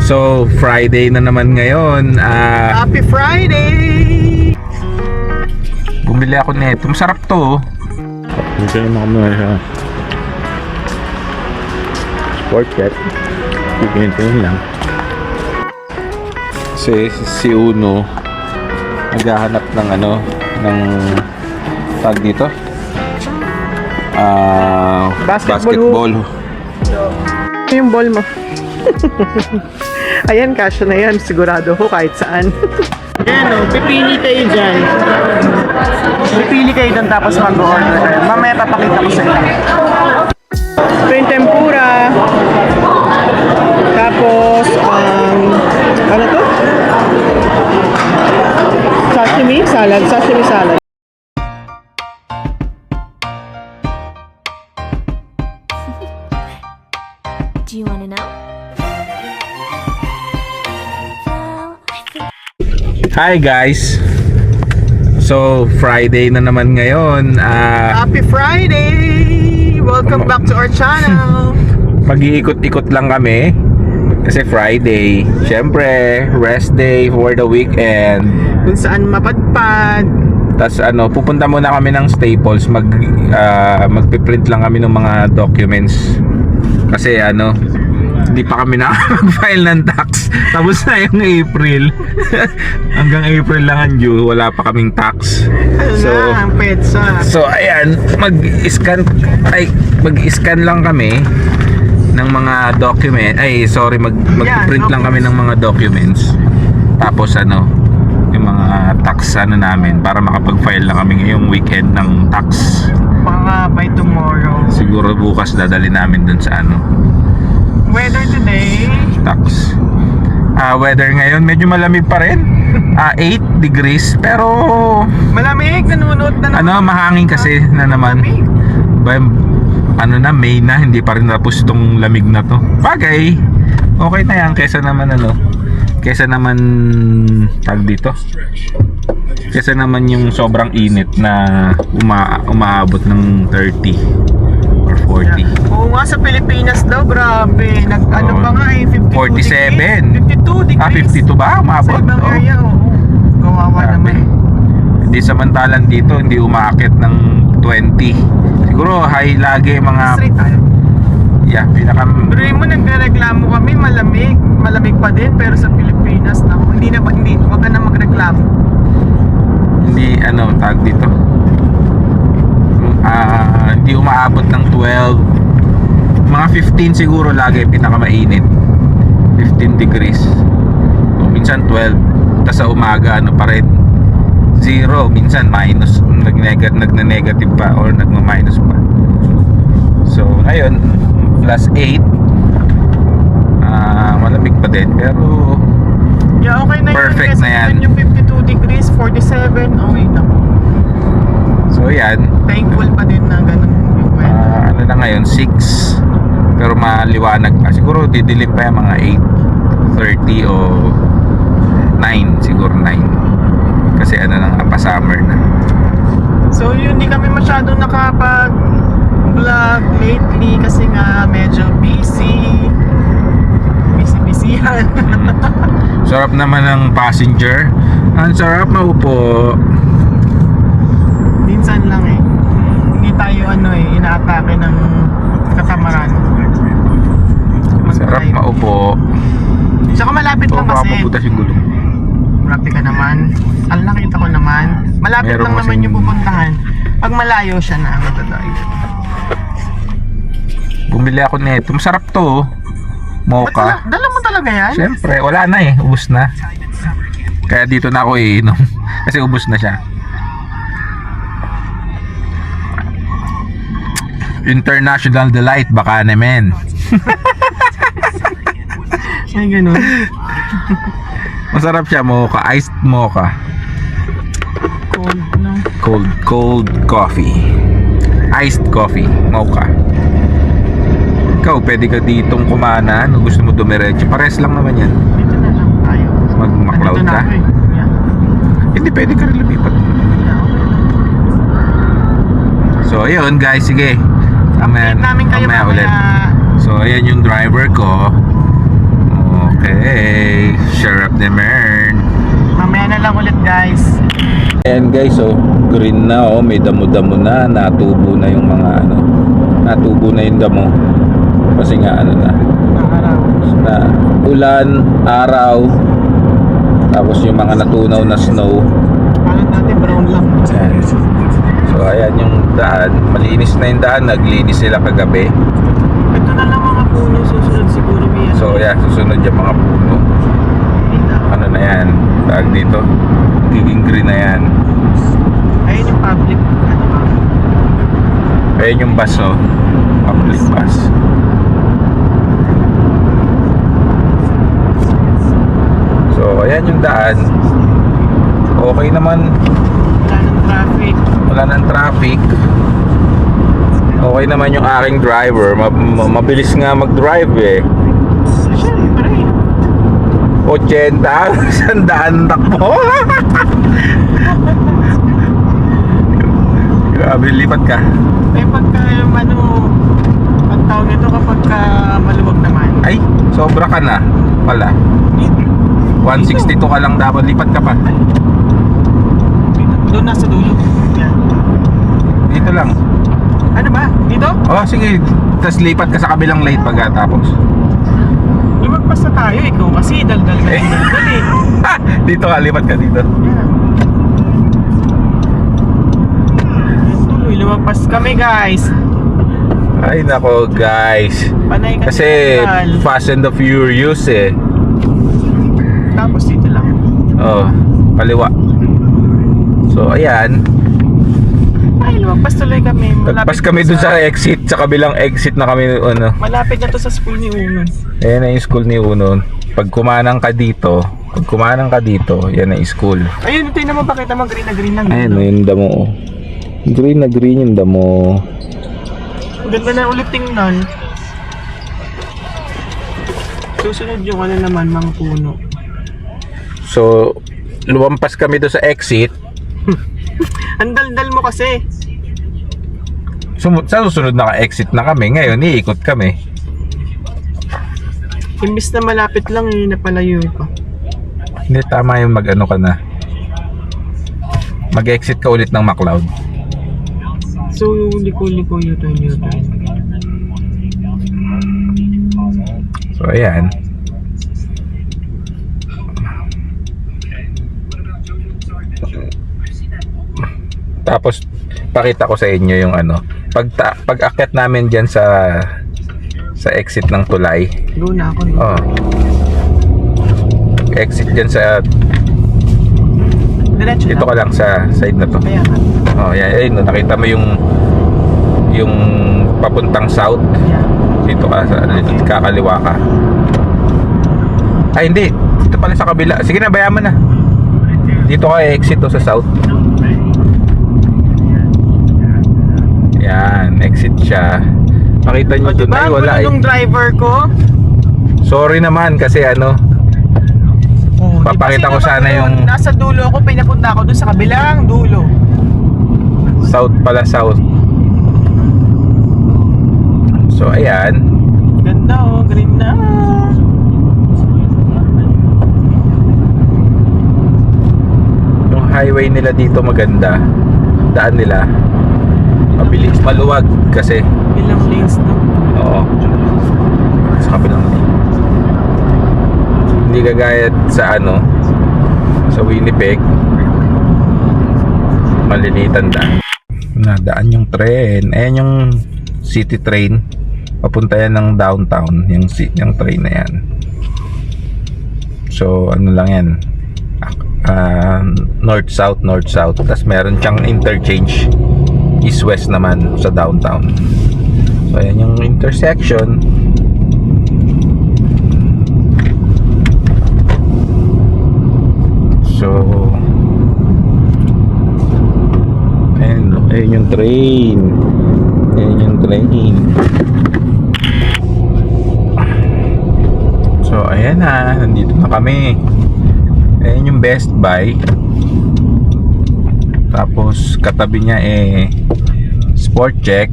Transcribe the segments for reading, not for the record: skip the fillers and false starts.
So, Friday na naman ngayon. Happy Friday! Bumili ako nito. Masarap to. Dito naman kami sa sport cat. Tignan lang. Si Uno naghahanap ng ng tag dito. Basketball. Yung ball mo. Ayan, kasya na yan. Sigurado ko kahit saan. Ayan o, pipili kayo dyan. Pipili kayo dyan tapos mag-order kayo. Mamaya papakita ko sa inyo. Ito yung tempura. Tapos, ano to? Sashimi salad. Sashimi salad. Do you want to know? Hi guys. So, Friday na naman ngayon. Happy Friday! Welcome back to our channel. Mag-iikot-ikot lang kami kasi Friday. Syempre, rest day for the weekend. Kung saan mapadpad. Tas pupunta muna kami ng Staples, magpiprint lang kami ng mga documents. Kasi hindi pa kami nakapag-file ng tax. Tapos na yung April. Hanggang April lang ang due, wala pa kaming tax. Ang petsa. So ayan, mag-scan lang kami ng mga document. Mag-print lang kami ng mga documents. Tapos yung mga tax namin para makapag-file lang kami ngayong weekend ng tax. Baka by tomorrow. Siguro bukas dadali namin dun sa Weather today. tax. Weather ngayon medyo malamig pa rin. 8 degrees pero Malamig, nanunod na naman. mahangin kasi na naman. May na, hindi pa rin tapos itong lamig na to. Bagay, okay na yan kesa naman tag dito. Kesa naman yung sobrang init na umaabot ng 30 or 40. Oo nga, sa Pilipinas daw, grabe. Pa nga 52 47. 52 degrees. 52 ba? Umabot? Sa ibang area, oo. Kawawa naman. Hindi samantalang dito, hindi umaakit ng 20. Siguro high lagi mga... Straight tayo. Yeah, Pero mo nagreklamo kami, malamig. Malamig pa din, pero sa Pilipinas, wag ka na magreklamo. Hindi, tag dito. Hindi umaabot ng 12. Mga 15 siguro lagi pinakamainit. 15 degrees. O minsan 12. Tapos sa umaga pa rin 0, minsan minus, nagne-negative pa or nagma-minus pa. So ngayon plus 8. Malamig pa din pero yeah, okay na perfect yun, na yan. Yung 52 degrees, 47, okay na. So yan, Thankful pa din na ganun yung weather. na ngayon 6 pero maliwanag pa. Siguro didilim pa yung mga 8:30 o 9, siguro 9 kasi pa summer na. So yun, hindi kami masyadong nakapag-vlog lately kasi nga medyo busy-busyhan. Sarap naman ng passenger. Ang sarap maupo. Minsan lang hindi tayo inaatake ng katamaran. Sarap maupo. Tsaka malapit lang kasi. Papabutas yung gulong. Malapit ka naman. Ang nakita ko naman. Malapit Meron lang naman kasing- yung pupuntahan. Pag malayo siya na, matatayo. Bumili ako nito. Masarap to. Mocha. Dala mo talaga yan? Siyempre, wala na ubos na. Kaya dito na ako iinom. Kasi ubos na siya. International Delight, baka naman. Ay, ganun. Masarap siya, mocha. Iced mocha. Cold, no? Cold coffee. Iced coffee, mocha. Ikaw, pwede ka ditong kumana. Kung gusto mo dumiretso, pares lang naman yan. Dito na lang tayo. Mag-McLeod Nandito na ka? ako eh. Yeah. Hindi, pwede ka rin lumipat. So, ayun guys, sige. Update namin kayo mamaya ulit. mamaya. So, ayan yung driver ko. Okay. Hey, sarap naman. Mamaya na lang ulit guys. Ayan guys, oh, green na, oh, may damo-damo na, natubo na yung mga ano, natubo na yung damo. Kasi nga ano na, na ulan, araw, tapos yung mga natunaw na snow. Parang dati brown lang. Ayan. So ayan yung daan, malinis na yung daan, naglinis sila kagabi. Ito na lang mga puno, susunod siguro may ano. So ayan, susunod yung mga puno. Ano na yan, tag dito, giging green na yan. Ayun yung public, ano ba? Ayan yung bus, oh, public bus. So ayan yung daan, okay naman, Wala ng traffic. wala nang traffic. Okay naman yung aking driver, mabilis nga mag-drive eh. Siyempre. 80, 100 takbo. Grabe, lipat ka. Eh pagka yung ano, ang tawag nito kapag maluwag naman. Ay, sobra ka na pala. 162 ka lang dapat, lipat ka pa. Doon nasa dulo. Yan. Dito lang. Ano ba? Dito? Oh, sige. Tapos lipat ka sa kabilang lane pagkatapos. Lumagpas na tayo, ikaw kasi daldal ka Eh. ng daldal eh. Dito ka, lipat ka dito. Yan. Yan, tuloy, lumagpas kami guys. Ay nako guys. Panay ka Kasi Fast and the Furious eh. Tapos dito lang. Oh, kaliwa. So ayan. Ay, lumagpas tuloy kami. Tagpas kami dun sa exit, sa kabilang exit na kami ano. Malapit na to sa school ni Uno. Ayan na yung school ni Uno. Pag kumanang ka dito, yan na yung school. Ayun, ito yung naman pakita mo, green na green lang. Ayan na yung damo. Green na green yung damo. Ganda na ulit tingnan. Susunod yung ano naman, mga puno. So, lumampas kami doon sa exit. Ang daldal mo kasi. Sa susunod naka-exit na kami. Ngayon, iikot kami. Imbis na malapit lang, yun na palayo pa. Hindi, tama yung mag-ano ka na. Mag-exit ka ulit ng McLeod. So, liko-liko, U-turn. So, ayan. Tapos, pakita ko sa inyo yung ano. Pag-akyat namin dyan sa exit ng tulay. Go na ako. No? Oh. Exit dyan sa Diretso dito ka lang sa side na to. Kaya nga. Oh, yan. Ayun, nakita mo yung papuntang south. Yeah. Dito ka sa kakaliwa ka. Ay, hindi. Dito pala sa kabila. Sige na, bayaan mo na. Dito ka exit to sa south. Yan, exit siya. Makita nyo O, doon. diba? Ay, wala eh. Yung driver ko. Sorry naman kasi ano, Oh, papakita ko sana yung nasa dulo ako, pinapunta ako dun sa kabilang dulo. south pala, south. So, ayan. Ganda oh, green na. Yung highway nila dito maganda. Daan nila mabilis, maluwag kasi. Ilang lanes no? Oo. Sa kabilang lane. Hindi kagaya sa ano, sa Winnipeg. Malilitan daan. Nadaan yung tren. Ayan yung city train. Papunta yan ng downtown. Yung train na yan. So ano lang yan, north-south. Tapos meron siyang interchange east-west naman sa downtown. So ayan yung intersection. So ayan yung train. So ayan na, nandito na kami. Ayan yung Best Buy. Tapos katabi niya Sport Check,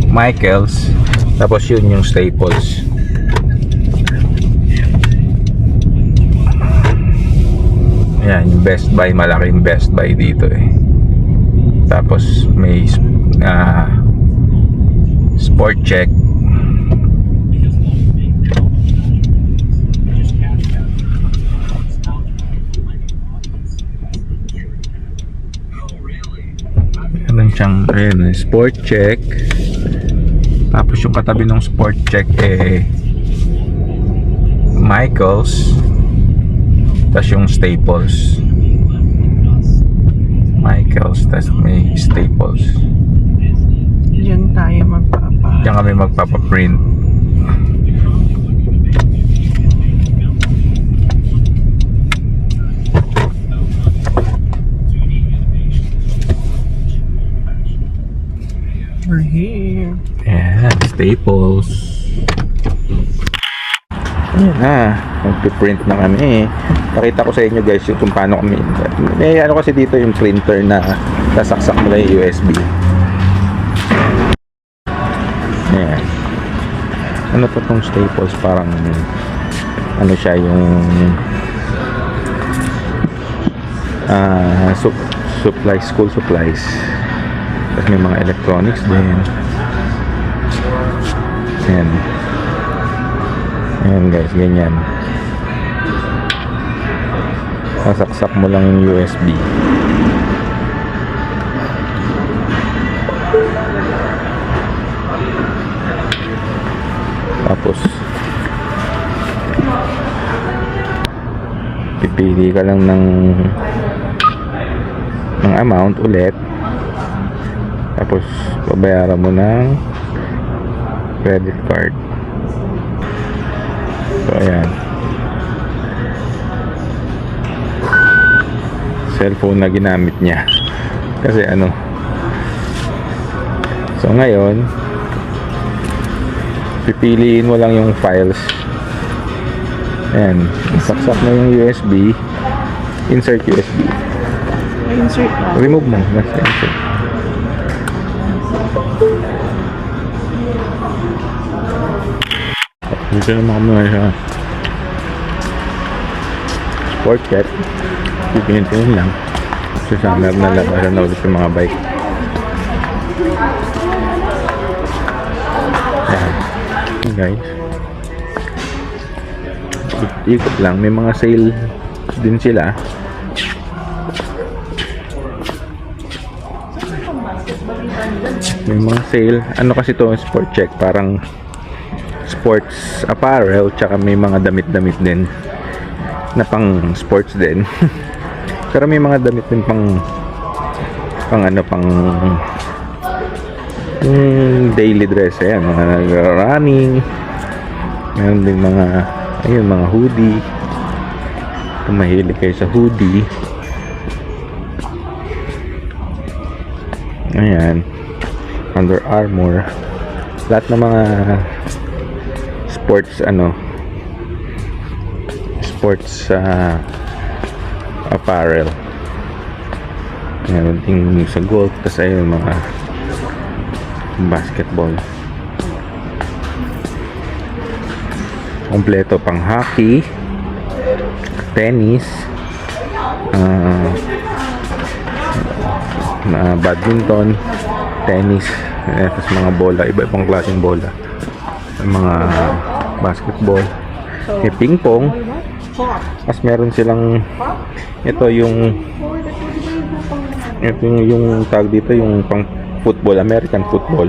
Michaels. Tapos yun yung Staples. Ayan, yung Best Buy, malaking Best Buy dito eh. Tapos may Sport Check. Meron siyang, ayun, Sport Check. Tapos yung katabi ng Sport Check Michaels. Tapos yung Staples. Michaels, tapos may Staples. Diyan tayo Diyan kami magpapaprint. We're here. Ayan, Staples. Ayan na, magpiprint na kami. Pakita ko sa inyo guys yung kung paano kami. May ano kasi dito yung printer na sasaksak mo lang yung USB. Ayan. Ano to tong Staples? Parang ano siya yung supplies, school supplies. Tapos may mga electronics din. Ayan. Ayan guys, ganyan. Sasaksak mo lang yung USB. Tapos pipili ka lang ng amount ulit. Tapos babayaran mo ng credit card. So ayan, cellphone na ginamit niya kasi ano. So ngayon pipiliin mo lang yung files. Ayan, saksak mo yung USB, insert USB, Insert na. remove mo, basta insert. Dito naman kami ngayon sa Sport Check. Pipintin lang kasi sa lab na labasan na ulit yung mga bike. Ayan guys, ikot lang, may mga sale din sila. May mga sale. Ano kasi to, Sport Check, parang sports apparel, tsaka may mga damit-damit din na pang sports din. Pero may mga damit din pang daily dress. Ayan, mga running. Meron din mga ayun, mga hoodie. Kung mahilig kayo sa hoodie. Ayan, Under Armour. Lahat ng mga sports apparel. Meron din sa golf. Tapos ayun, mga basketball. Kompleto pang hockey, tennis, badminton, tennis, tapos mga bola, iba-ibang klaseng bola. Mga basketball, may ping pong. Tapos meron silang ito yung tag dito, yung pang football, American football.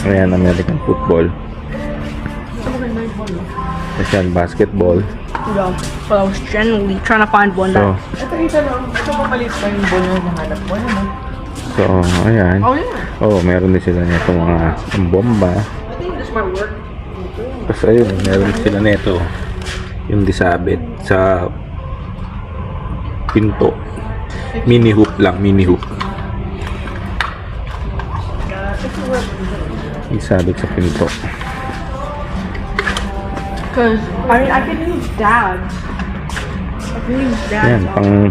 Ayan, American football. Tapos yan, basketball. Yeah, but I was generally trying to find one So, that. Ito isa lang. Ito mamalit pa yung ball na nahanap mo. Ano? so ayan. Oh yeah. Oh, meron din sila nito mga bomba. I think this might work. Tapos ayun, meron sila nito yung disabit sa pinto. Mini hoop lang, mini hoop. Disabit sa pinto. Cause I can use dads. I can use dads. Ayan, pang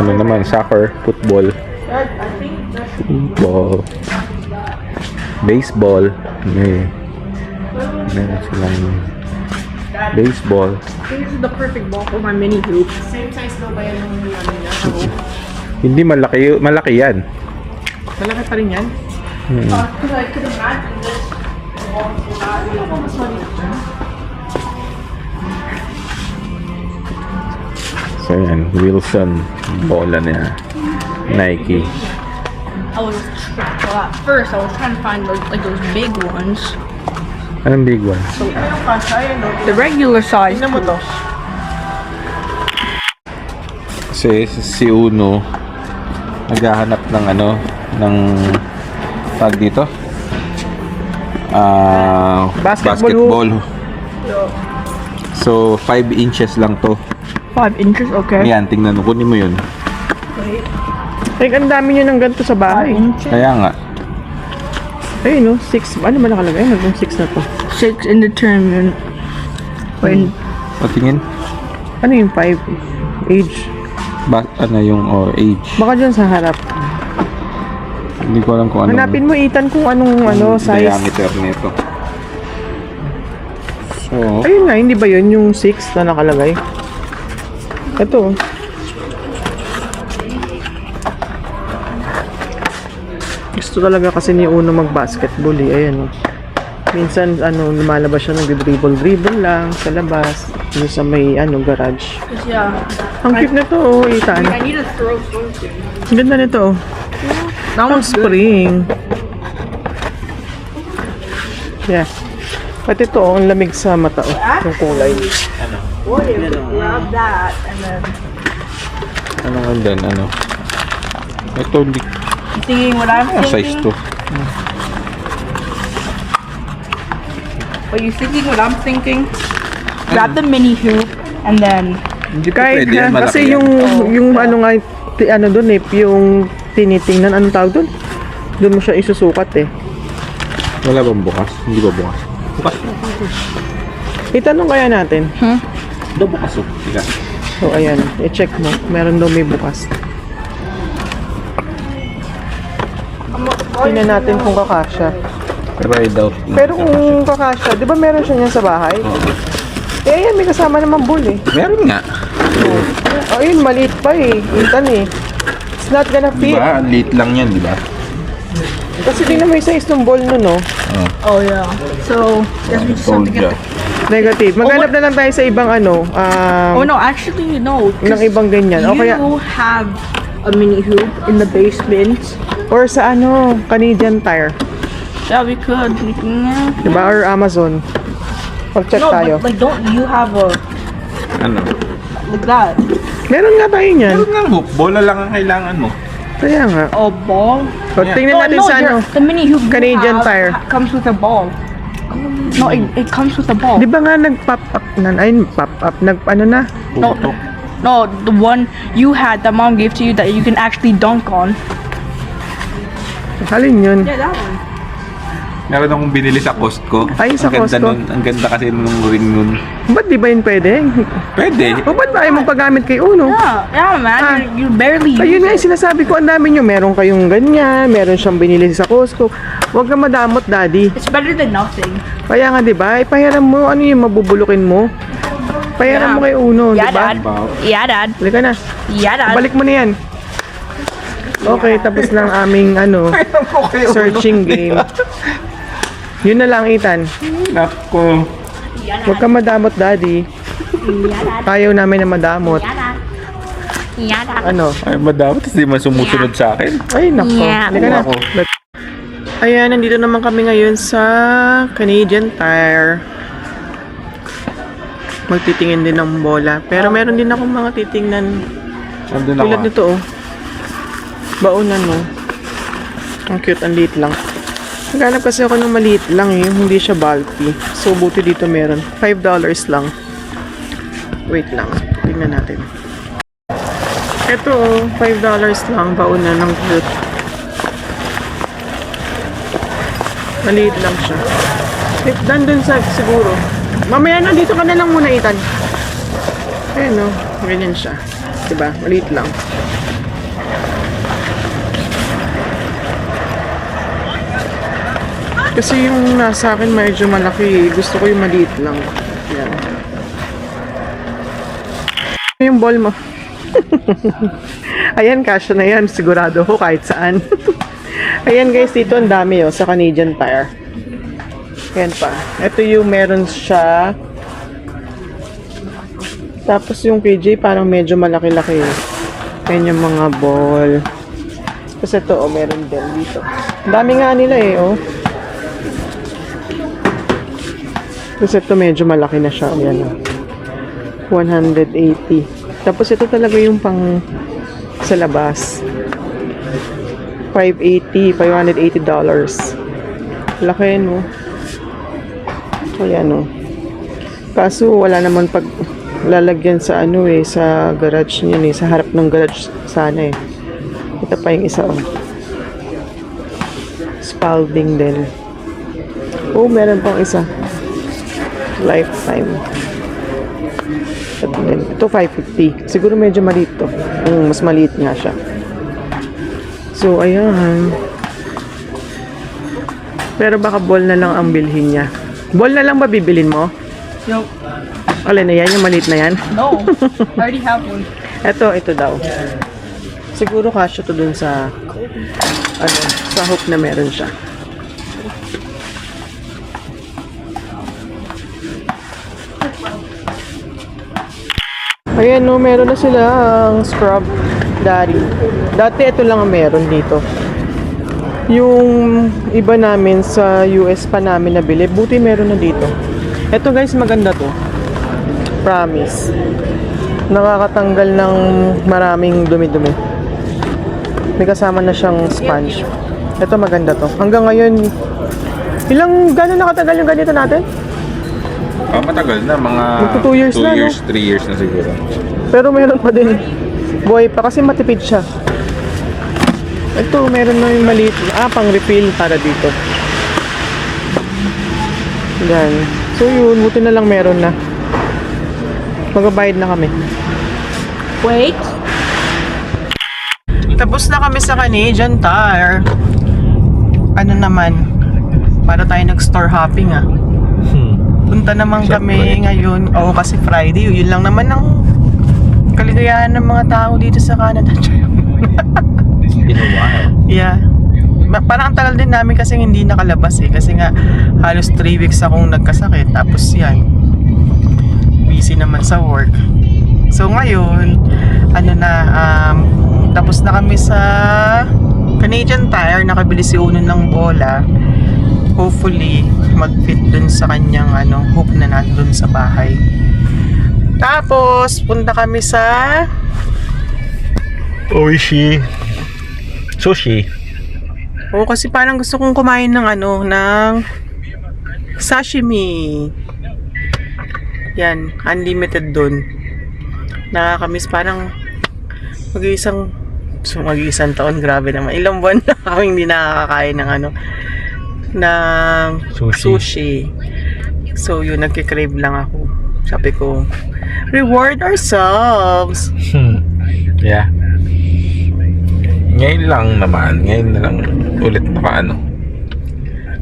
ano naman, soccer, football, I think that's football, baseball. Meron silang Baseball. I think this is the perfect ball for my mini hoop. Same size daw ba yan ng ano niya? Hindi malaki yan. Malaki pa rin yan? Because I could imagine this. So yan, Wilson. Bola niya. Nike. Well, at first I was trying to find like those big ones. Anong big one? Ito yung kasha yan, no? The regular size. Tingnan mo to. Kasi si Uno naghahanap ng ano, ng tag dito. Basketball. So 5 inches lang to. 5 inches, okay. Ayan, tingnan mo, kunin mo yun. Ay, ang dami nyo ng ganito sa 5 bahay. inches. Kaya nga. Ay, no? 6. Ano ba nakalagay? Hanggang 6 na to. 6 indeterminate. When Patingin. Ano yung 5? Age. Ano yung age? Baka dyan sa harap. Hindi ko alam kung anong Hanapin mo, Ethan, kung anong size. diameter nito. So, Ayun nga, hindi ba yun yung 6 na nakalagay? Ito. Gusto talaga kasi ni Uno mag-basketball eh. Ayan, oh. Minsan, lumalabas siya, nag-dribble lang sa labas. Yung sa may, garage. yeah, Ang cute na to, oh, Ethan. I need to throw something. Ang ganda nito, oh. That Pang one's good. spring. Yeah. Pati ito, oh, ang lamig sa mata, oh. Yung kulay. What if we grab that and then ano nga din, ano? Ito, hindi you thinking what I'm size thinking? to. Are you thinking what I'm thinking? Grab the mini hoop and then Hindi pa Kahit pwede yan, na, malaki kasi yan. yung ano nga, doon eh, yung tinitingnan, anong tawag doon? Doon mo siya isusukat eh. Wala bang bukas? Hindi ba bukas? Bukas. Itanong kaya natin. Ito bukas oh. Tiga. So, ayan, i-check mo. Meron daw may bukas. Tingnan natin kung kakasya. Try it out. Pero kung kakasya, di ba meron siya niyan sa bahay? Eh, ayan, may kasama naman bull eh. Meron nga. Oh, yun, maliit pa eh. Itan eh. It's not gonna fit. Diba? Ang liit lang yan, diba? Kasi tingnan mo yung size ng ball no, no? oh yeah. So guess we just have Told to get ya. Negative. Maghanap na lang tayo sa ibang Oh no, actually no. 'cause ng ibang ganyan. O kaya, You have a mini hoop in the basement. or sa Canadian Tire. Yeah, we could. Yeah. Diba? Or Amazon. Pag-check No, tayo. but like, don't you have a Ano? like that? Meron nga tayo niyan. Meron nga hoop. Bola lang ang kailangan mo. Kaya nga. A ball? So, tingnan natin sa the mini hoop you Canadian have Tire. comes with a ball. No, it comes with a ball. Di ba nga nag-pop up na? Ay, pop up. Na? No, no, the one you had that mom gave to you that you can actually dunk on. Halin yun? Yeah, that one. Meron akong binili sa Costco. Ay, sa Ang ganda Costco. nun. Ang ganda kasi nung ring nun. Ba't di ba yun pwede? Pwede. O ba't ba ayaw mong paggamit kay Uno? Yeah, man. Ah. You barely Ayun use nga it. yung sinasabi ko, ang dami nyo. Meron kayong ganyan, meron siyang binili sa Costco. Huwag ka madamot, daddy. It's better than nothing. Kaya nga, di ba? Ipahiram mo, ano yung mabubulukin mo? Pahiram mo kay Uno, di Yeah, ba? Dad. Yeah, Dad. Halika na. Yeah, Dad. Balik mo na yan. Okay, tapos na ang aming, searching game. Yun na lang, Ethan. Nako. Huwag ka madamot, daddy. Ayaw namin na madamot. Yeah, Dad. Ano? Ay, madami. Tapos di man sumusunod sa akin. Ay, nako. Yeah. Halika na. Ako. Ayan, nandito naman kami ngayon sa Canadian Tire. Magtitingin din ng bola. Pero meron din akong mga titingnan. Nandun ako. Tulad nito, oh. Baunan, no? Ang cute, ang liit lang. Naghanap kasi ako ng maliit lang, eh. Hindi siya bulky. So, buti dito meron. $5 lang. Wait lang. Tingnan natin. Ito, oh. $5 lang. Baunan ng cute. Maliit lang siya. Nandun sa siguro. Mamaya na, dito ka na lang muna, Ethan. Ayan, no? Ganyan siya. Diba? Maliit lang. Kasi yung nasa akin medyo malaki. Gusto ko yung maliit lang. Yan. Yung ball mo. Ayan, kasya na yan. Sigurado ko kahit saan. Ayan guys, dito ang dami sa Canadian Tire. Ayan pa. Ito yung meron siya. Tapos yung KJ parang medyo malaki-laki. Ayan yung mga ball. Tapos ito, meron din dito. Ang dami nga nila Tapos ito medyo malaki na siya. Ayan 180. Tapos ito talaga yung pang sa labas. $580. Laki, no? Ayan, no? Kaso wala naman pag lalagyan sa sa garage niya sa harap ng garage sana Ito pa yung isa, Spalding din. Oh, meron pang isa. Lifetime. Ito 550. Siguro medyo maliit to. Mas maliit nga siya. So, ayan. Pero baka ball na lang ang bilhin niya. Ball na lang ba bibilin mo? No. Alin na yan? Yung maliit na yan? No. I already have one. Ito daw. Siguro kasya to dun sa sa hook na meron siya. Ayan, no, meron na sila ang scrub daddy. Dati ito lang ang meron dito. Yung iba namin sa US pa namin nabili. Buti meron na dito. Ito guys, maganda to. Promise. Nakakatanggal ng maraming dumi-dumi. May kasama na siyang sponge. Ito maganda to. Hanggang ngayon, gano'n nakatagal yung ganito natin? Matagal na, mga Magto 2 years 2 na, years, 3 years na siguro. Pero meron pa din. Buhay pa kasi matipid siya. Ito, meron na yung maliit. Pang refill para dito. Yan. So yun, buti na lang meron na. Magbabayad na kami. Wait. Tapos na kami sa Canadian Tire. Ano naman, para tayo nag-store hopping Punta naman kami ngayon. Kasi Friday. Yun lang naman ang kaligayahan ng mga tao dito sa Canada. It's been a while. Yeah. Parang ang tagal din namin kasi hindi nakalabas Kasi nga halos 3 weeks akong nagkasakit. Tapos yan, busy naman sa work. So ngayon, tapos na kami sa Canadian Tire. Nakabili si Uno ng bola. Hopefully mag-fit dun sa kanyang hook na nandun sa bahay. Tapos punta kami sa Oishi Sushi. kasi parang gusto kong kumain ng ng sashimi. Yan, unlimited dun. Nakakamiss, parang mag-iisang taon, grabe naman. Ilang buwan na kami hindi nakakakain ng ng sushi. So yun, nagkikrave lang ako. Sabi ko, reward ourselves. Yeah. Ngayon lang naman. Ngayon na lang ulit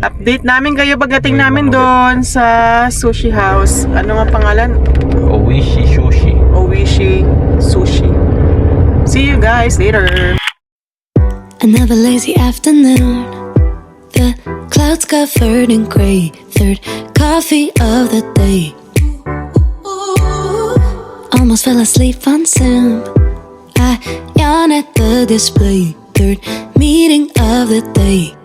Update namin kayo pagdating namin doon sa sushi house. Ano nga pangalan? Oishi Sushi. Oishi Sushi. See you guys later. Another lazy afternoon. The clouds covered in gray. Third coffee of the day. Almost fell asleep on Zoom. I yawn at the display. Third meeting of the day.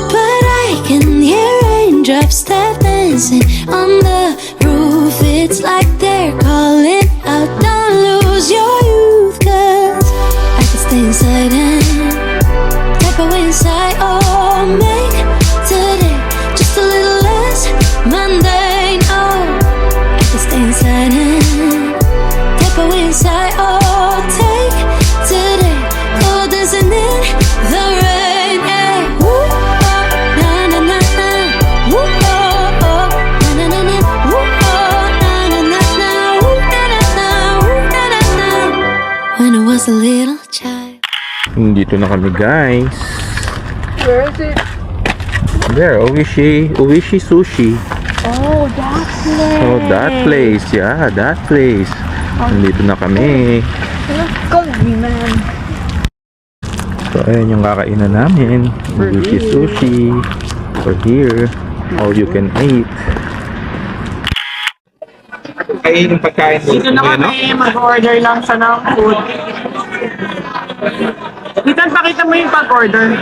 But I can hear raindrops that dancing on the roof. It's like they're calling out, don't lose your youth. 'Cause I can stay inside and type away inside. Oh, make today just a little less mundane. Oh, I can stay inside and type away inside. Oh, take today, cold dancing in the rain. Yeah. Woo, oh, na na na na. Woo, oh, oh, na na na na. Woo, oh, na na na na. Woo, na na na. Woo, na na na. When I was a little child. Dito na kami, guys. Where is it? There, Oishi Sushi. Oh, that place. Oh, that place. Yeah, that place. Nandito na kami. Go, man. So, ayan yung kakainan namin. Sushi. For here. All you can eat. Kain yung pagkain Dito na kami, mag-order lang siya ng food. Ethan, pakita mo yung pag-order.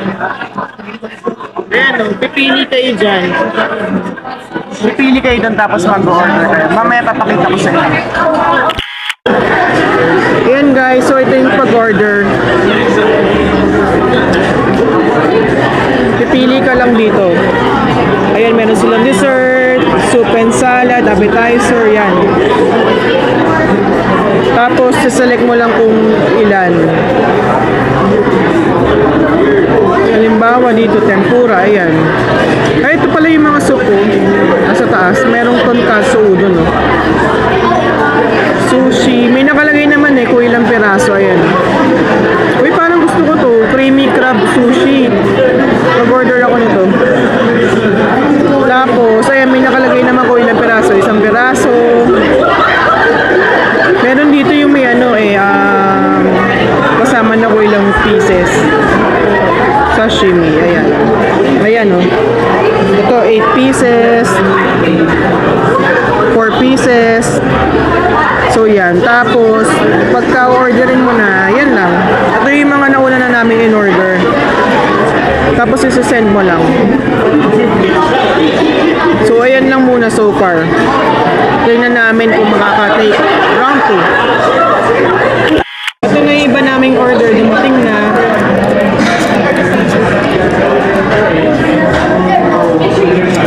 Ayan o, pipili kayo dyan. Pipili kayo dyan tapos mag-order kayo. Mamaya papakita ko sa inyo. Ayan guys, so ito yung pag-order. Pipili ka lang dito. Ayan, meron silang dessert, soup and salad, appetizer, yan. Tapos, select mo lang kung ilan. Halimbawa dito, tempura, ayan. Ay, ito pala yung mga soup, oh. Nasa taas, merong tonkatsu udon, oh. Sushi, may nakalagay naman eh kung ilang piraso, ayan. Uy, parang gusto ko to, creamy crab sushi. Mag-order ako nito. Tapos, ayan, may nakalagay naman kung ilang piraso, isang piraso. Meron dito yung may ano kasama na ko ilang pieces. Sashimi, ayan. Ayan, oh. Ito, 8 pieces. 4 pieces. So, yan. Tapos, pagka-orderin mo na, yan lang. Ito yung mga nauna na namin in-order. Tapos, isasend mo lang. So, ayan lang muna so far. Tingnan namin kung makaka-take round 2. Ito na yung iba naming order. Dumating na.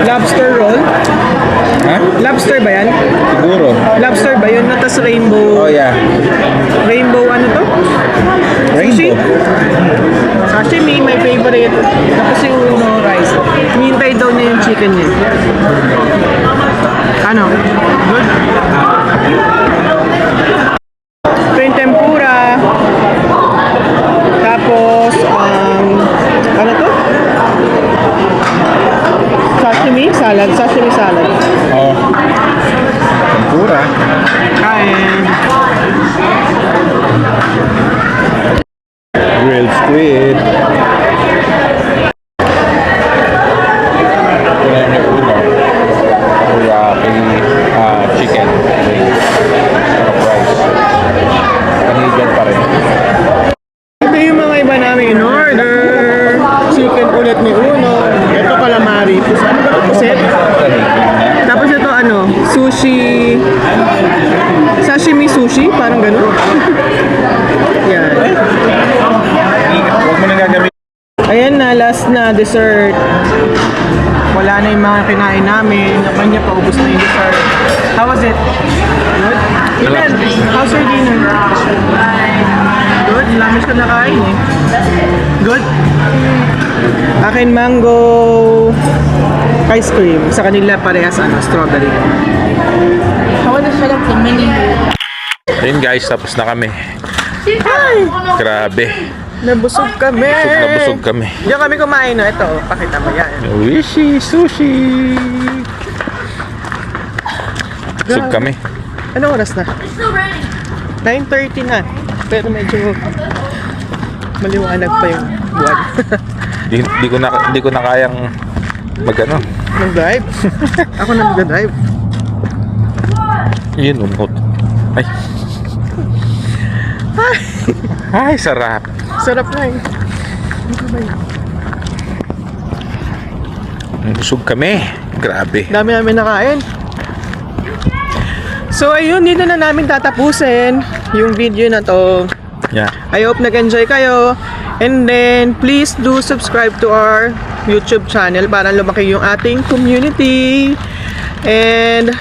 Lobster roll. Ha? Lobster ba yan? Siguro. Lobster ba yun? Natas rainbow. Oh, yeah. Rainbow ano to? Sushi? Sashimi, my favorite. Tapos yung uno rice. Hintay daw niya yung chicken niya. Ano? Good? Ito yung tempura. Tapos, ano to? Sashimi salad. Sashimi salad. Oh. Tempura. Kain. Grilled squid. Ito na yung ulo. Teriyaki chicken. Rice. Canadian pa rin. Ito yung mga iba namin in order. Chicken ulit ni Uno. Ito calamari. Ano ba ito? Set? Tapos ito ano? Sushi. Sashimi sushi? Parang ganun. Yan. Huwag mo na gagamitin. Ayan na, last na dessert. Wala na yung mga kinain namin. Naman niya, paubos na yung dessert. How was it? Good? Ethan, how's your dinner? Good? Lamis ka nakain eh. Good? Akin mango ice cream. Sa kanila parehas strawberry. I want to set up the mini. Ayun guys, tapos na kami. Grabe. Nabusog kami. Busog kami. Diyan kami kumain, no? Ito, pakita mo yan. Wishy sushi. Busog kami. Anong oras na? 9:30 na. Pero medyo maliwanag pa yung buwan. Di ko na kayang magano. Mag-drive? Ako na mag-drive. Yun, umot. Ay. Ay, sarap. Sarap na eh. Busog kami. Grabe. Dami namin nakain. So ayun, dito na namin tatapusin yung video na to. Yeah. I hope nag-enjoy kayo. And then, please do subscribe to our YouTube channel para lumaki yung ating community. And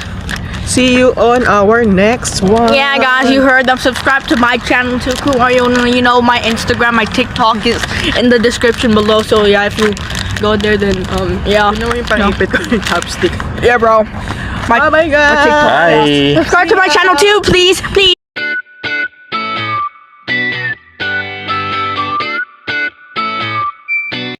see you on our next one. Yeah, guys, you heard them. Subscribe to my channel too. Cool. You know, my Instagram, my TikTok is in the description below. So yeah, if you go there, then yeah. Ano yung pangipit ko yung chopstick? Yeah, bro. Bye-bye, guys! Bye. Subscribe to my channel too, please.